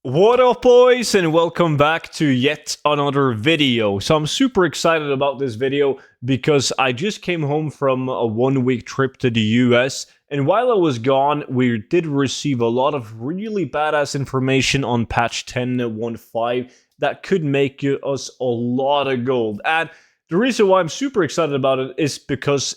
What up, boys, and welcome back to yet another video. So I'm super excited about this video because I just came home from a 1-week trip to the US, and while I was gone, we did receive a lot of really badass information on patch 10.15 that could make us a lot of gold. And the reason why I'm super excited about it is because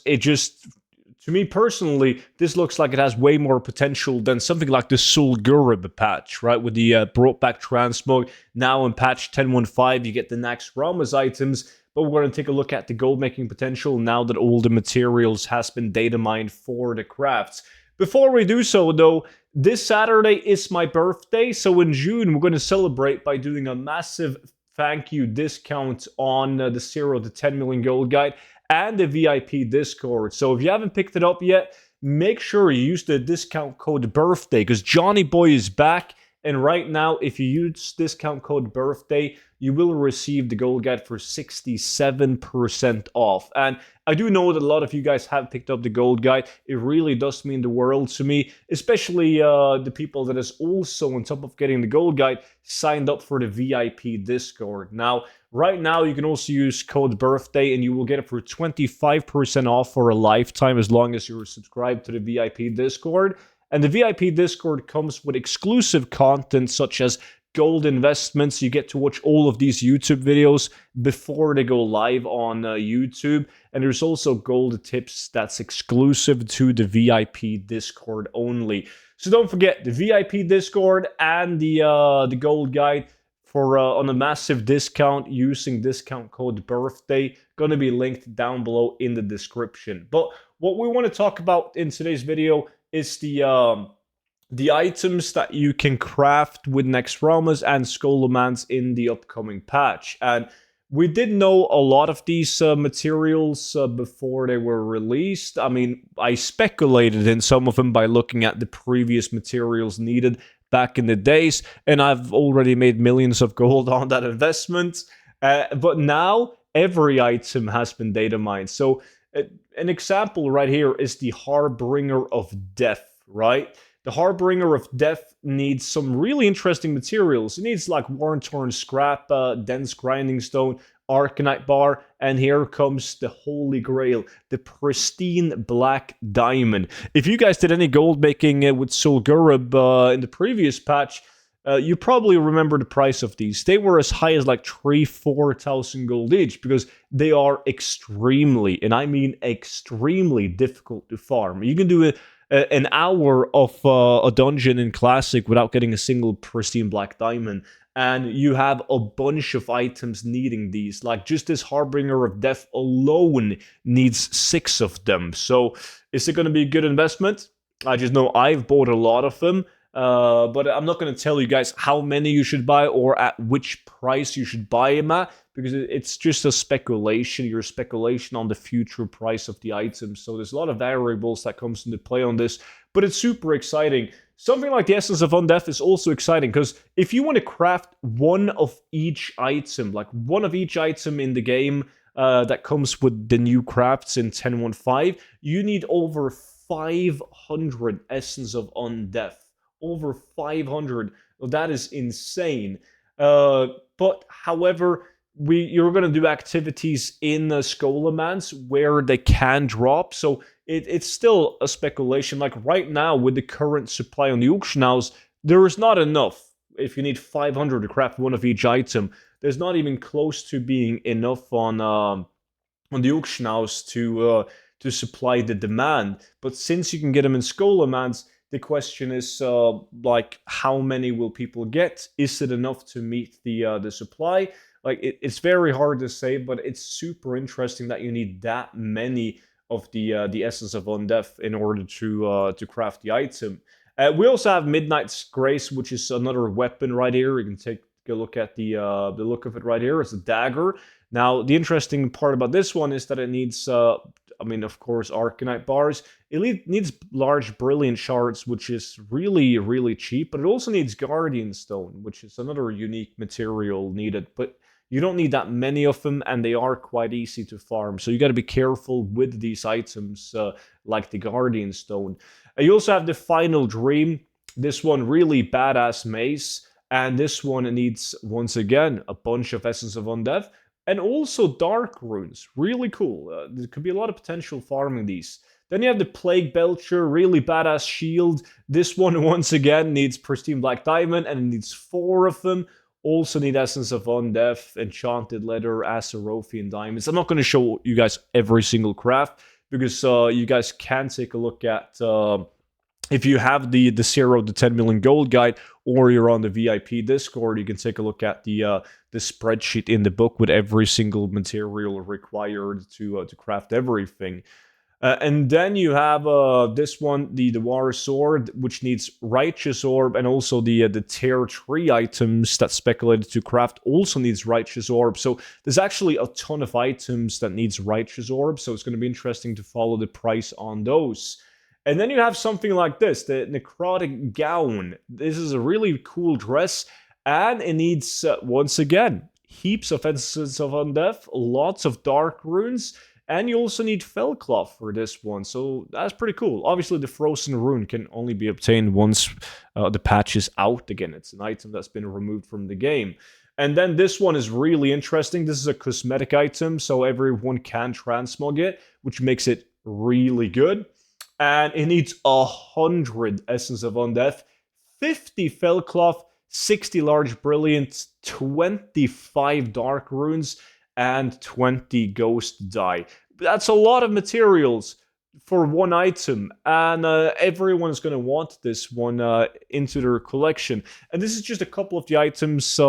to me personally, this looks like it has way more potential than something like the Sulgurib patch, right? With the brought back transmog. Now in patch 10.15, you get the next Rama's items, but we're going to take a look at the gold making potential now that all the materials has been data mined for the crafts. Before we do so, though, this Saturday is my birthday, so in June we're going to celebrate by doing a massive thank you discount on the 0 to 10 million gold guide and the VIP Discord. So if you haven't picked it up yet, make sure you use the discount code BIRTHDAY because Johnny Boy is back. And right now, if you use discount code BIRTHDAY, you will receive the gold guide for 67% off. And I do know that a lot of you guys have picked up the gold guide. It really does mean the world to me, especially the people that is also, on top of getting the gold guide, signed up for the VIP Discord. Now, right now, you can also use code BIRTHDAY and you will get it for 25% off for a lifetime as long as you're subscribed to the VIP Discord. And the VIP Discord comes with exclusive content such as gold investments. You get to watch all of these YouTube videos before they go live on YouTube. And there's also gold tips that's exclusive to the VIP Discord only. So don't forget the VIP Discord and the gold guide for on a massive discount using discount code BIRTHDAY. Going to be linked down below in the description. But what we want to talk about in today's video is the items that you can craft with Nexramas and Scholomance in the upcoming patch. And we did know a lot of these materials before they were released. I mean, I speculated in some of them by looking at the previous materials needed back in the days, and I've already made millions of gold on that investment. But now every item has been data mined. So an example right here is the Harbinger of Death, right? The Harbinger of Death needs some really interesting materials. It needs like worn-torn scrap, dense grinding stone, Arcanite bar, and here comes the Holy Grail, the pristine black diamond. If you guys did any gold making with Sulgurib in the previous patch, you probably remember the price of these. They were as high as like 3,000-4,000 gold each because they are extremely, and I mean extremely difficult to farm. You can do an hour of a dungeon in Classic without getting a single pristine black diamond. And you have a bunch of items needing these. Like just this Harbinger of Death alone needs 6 of them. So is it going to be a good investment? I just know I've bought a lot of them. But I'm not going to tell you guys how many you should buy or at which price you should buy them at, because it's just a speculation. Your speculation on the future price of the items. So there's a lot of variables that comes into play on this, but it's super exciting. Something like the Essence of Undeath is also exciting because if you want to craft one of each item, like one of each item in the game that comes with the new crafts in 10.15, you need over 500 Essence of Undeath. Over 500. That is insane. But however, you're going to do activities in Scholomance where they can drop. So it's still a speculation. Like right now, with the current supply on the auction house, there is not enough. If you need 500 to craft one of each item, there's not even close to being enough on the auction house to supply the demand. But since you can get them in Scholomance, the question is, like, how many will people get? Is it enough to meet the supply? Like, it's very hard to say, but it's super interesting that you need that many of the Essence of Undeath in order to craft the item. We also have Midnight's Grace, which is another weapon right here. You can take a look at the look of it right here. It's a dagger. Now, the interesting part about this one is that it needs, I mean, of course, Arcanite bars. It needs large Brilliant Shards, which is really, really cheap, but it also needs Guardian Stone, which is another unique material needed. But you don't need that many of them, and they are quite easy to farm. So you got to be careful with these items, like the Guardian Stone. You also have the Final Dream. This one, really badass mace. And this one needs, once again, a bunch of Essence of Undeath and also Dark Runes. Really cool. There could be a lot of potential farming these. Then you have the Plague Belcher, really badass shield. This one, once again, needs Pristine Black Diamond, and it needs 4 of them. Also need Essence of Undeath, Enchanted Leather, Acerothian Diamonds. I'm not going to show you guys every single craft, because you guys can take a look at... if you have the 0 to 10 million gold guide, or you're on the VIP Discord, you can take a look at the spreadsheet in the book with every single material required to craft everything. And then you have this one, the War Sword, which needs Righteous Orb, and also the Tier 3 items that's speculated to craft also needs Righteous Orb. So there's actually a ton of items that needs Righteous Orb, so it's going to be interesting to follow the price on those. And then you have something like this, the Necrotic Gown. This is a really cool dress, and it needs, once again, heaps of Essence of Undeath, lots of Dark Runes, and you also need Fellcloth for this one, so that's pretty cool. Obviously, the Frozen Rune can only be obtained once the patch is out again. It's an item that's been removed from the game. And then this one is really interesting. This is a cosmetic item, so everyone can transmog it, which makes it really good. And it needs 100 Essence of Undeath, 50 Fellcloth, 60 Large Brilliant, 25 Dark Runes, and 20 Ghost Die. That's a lot of materials for one item, and everyone's going to want this one into their collection. And this is just a couple of the items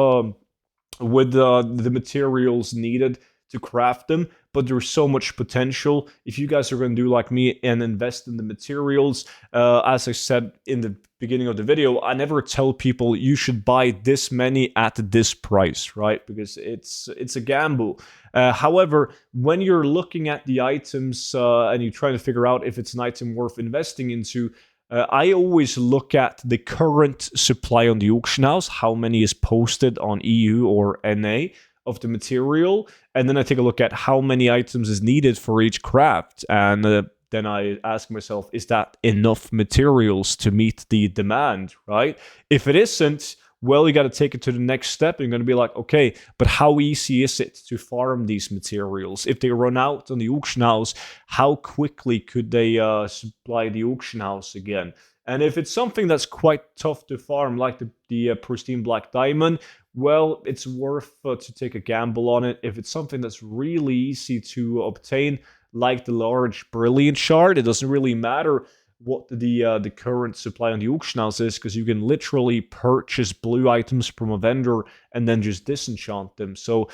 with the materials needed to craft them, but there's so much potential. If you guys are going to do like me and invest in the materials, as I said in the beginning of the video, I never tell people you should buy this many at this price, right? Because it's a gamble. However, when you're looking at the items and you're trying to figure out if it's an item worth investing into, I always look at the current supply on the auction house, how many is posted on EU or NA of the material, and then I take a look at how many items is needed for each craft, and then I ask myself, is that enough materials to meet the demand, right? If it isn't, well, you got to take it to the next step. You're going to be like, okay, but how easy is it to farm these materials? If they run out on the auction house, how quickly could they supply the auction house again? And if it's something that's quite tough to farm, like the Pristine Black Diamond, well, it's worth to take a gamble on it. If it's something that's really easy to obtain, like the Large Brilliant Shard, it doesn't really matter what the current supply on the auction house is, because you can literally purchase blue items from a vendor and then just disenchant them. So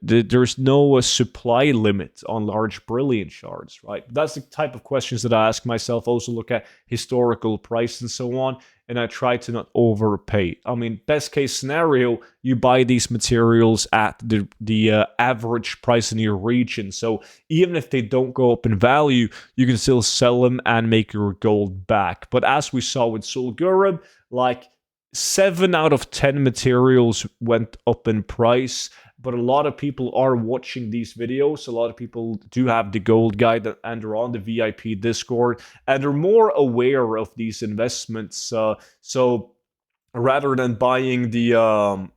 there's no supply limit on Large Brilliant Shards, right? That's the type of questions that I ask myself. Also look at historical price and so on, and I try to not overpay. I mean, best case scenario, you buy these materials at the average price in your region. So even if they don't go up in value, you can still sell them and make your gold back. But as we saw with Solgurum, like 7 out of 10 materials went up in price. But a lot of people are watching these videos. A lot of people do have the gold guide and are on the VIP Discord, and they're more aware of these investments. So rather than buying the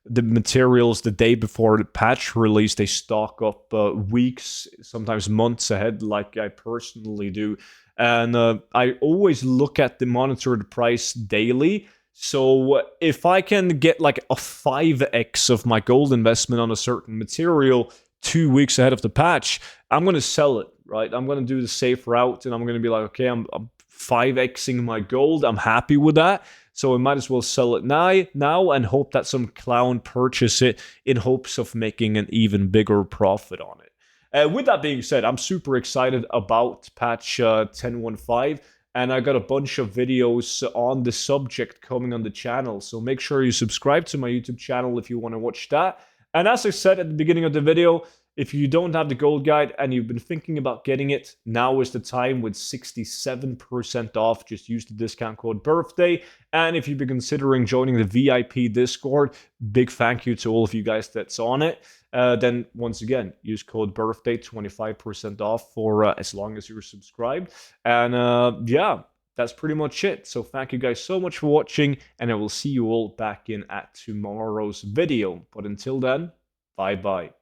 materials the day before the patch release, they stock up weeks, sometimes months ahead, like I personally do. And I always look at the monitored price daily. So if I can get like a 5x of my gold investment on a certain material 2 weeks ahead of the patch, I'm going to sell it, right? I'm going to do the safe route, and I'm going to be like, okay, I'm 5xing my gold. I'm happy with that. So I might as well sell it now and hope that some clown purchase it in hopes of making an even bigger profit on it. With that being said, I'm super excited about patch 10.15. And I got a bunch of videos on the subject coming on the channel. So make sure you subscribe to my YouTube channel if you want to watch that. And as I said at the beginning of the video, if you don't have the gold guide and you've been thinking about getting it, now is the time with 67% off. Just use the discount code BIRTHDAY. And if you've been considering joining the VIP Discord, big thank you to all of you guys that's on it. Then once again, use code BIRTHDAY, 25% off for as long as you're subscribed. And yeah, that's pretty much it. So thank you guys so much for watching, and I will see you all back in at tomorrow's video. But until then, bye bye.